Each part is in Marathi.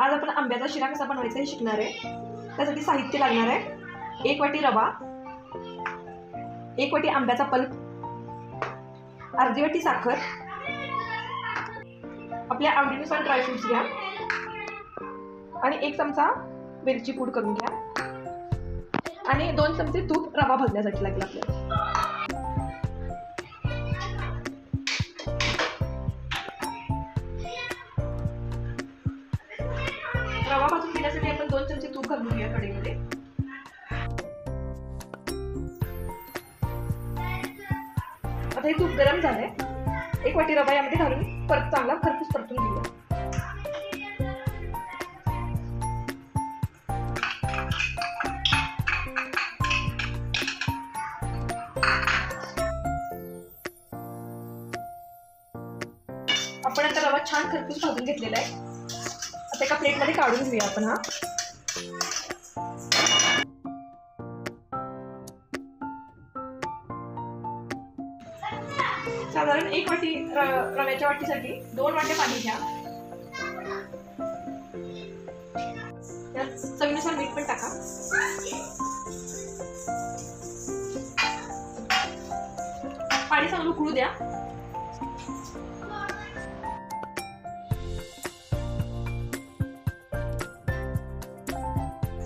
आज आपण आंब्याचा शिरा कसा बनवायचा हे शिकणार आहे। त्यासाठी साहित्य लागणार आहे 1 वाटी रवा, 1 वाटी आंब्याचा पल्प, अर्धी वाटी साखर, आपल्या आवडीनुसार ड्रायफ्रुट्स घ्या आणि 1 चमचा वेलची पूड करून घ्या आणि 2 चमचे तूप रवा भाजण्यासाठी लागेल आपल्याला। रवा भाजून घेण्यासाठी आपण 2 चमचे तूप घालून घेऊया कढईमध्ये। आता हे तूप गरम झालंय, 1 वाटी रवा यामध्ये घालून परत चांगला खरपूस परतून घेऊया। आपण आता रवा छान खरपूस भाजून घेतलेला आहे। आता एका प्लेटमध्ये काढून घेऊया आपण हा। साधारण 1 वाटी रव्याच्या वाटीसाठी 2 वाट्या पाणी घ्या। त्यात चवीनुसार मीठ पण टाका। पाणी चांगलं उकळू द्या।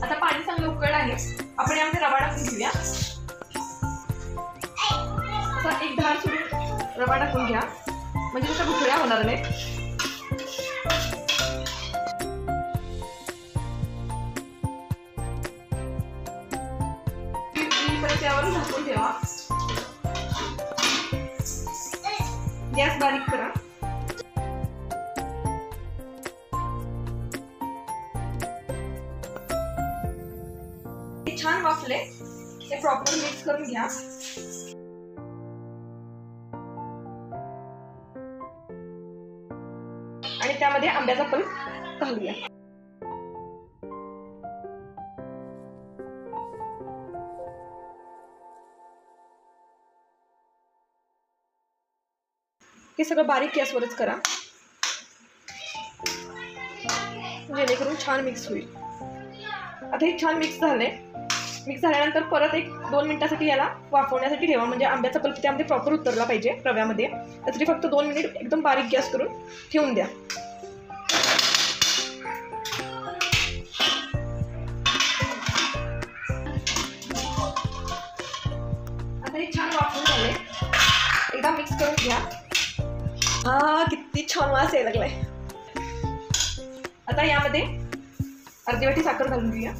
आता पाणी चांगलं उकळलं आहे, आपण यामध्ये रवा टाकून घेऊया। एक धार सोडून रवा टाकून घ्या, म्हणजे त्याच्या गुठळ्या होणार नाही। परत यावर झाकून ठेवा, गॅस बारीक करा। छान वाफले, हे प्रॉपर मिक्स करून घ्या आणि त्यामध्ये आंब्याचा पल्प घालूया। हे सगळं बारीक गॅसवरच करा, जेणेकरून छान मिक्स होईल। आता हे छान मिक्स झाले। मिक्स झाल्यानंतर परत 1-2 मिनिटांसाठी याला वाफवण्यासाठी ठेवा, म्हणजे आंब्याचा पल्प त्यामध्ये प्रॉपर उतरला पाहिजे रव्यामध्ये। त्यासाठी फक्त 2 मिनिट एकदम बारीक गॅस करून ठेवून द्या। आता हे छान वाफवून झाले, एकदा मिक्स करून घ्या। किती छान वास यायला लागलाय। आता यामध्ये अर्धी वाटी साखर घालून घेऊया।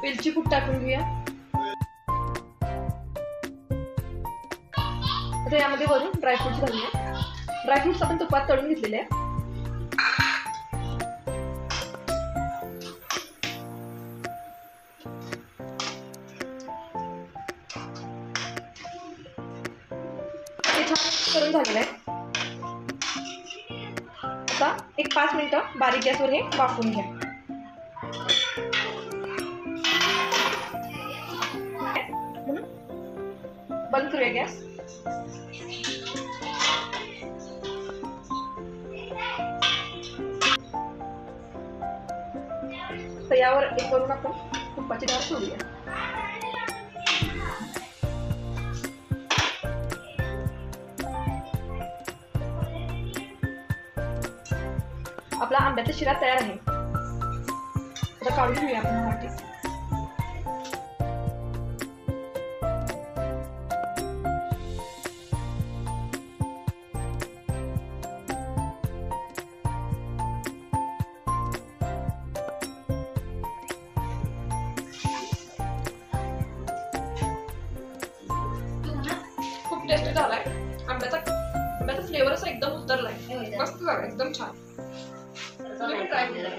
वेलची पूड टाकून घेऊया। आता यामध्ये वरून ड्रायफ्रुट्स घालूया। ड्रायफ्रुट्स आपण तुपात तळून घेतलेले आहे। हे छान करून झालेलं आहे। आता 5 मिनिटं बारीक गॅसवर हे वाफवून घ्या। बंद करूया गॅस। तर यावर वरून आपण तुपाची धार सोडूया। आपला आंब्याचा शिरा तयार आहे। आता काढून घेऊया आपण वाटी। खूप टेस्टी झालाय। आंब्याचा फ्लेवर असा एकदम उतरलाय, मस्त झालाय, एकदम छान। तुम्ही ट्राय करा।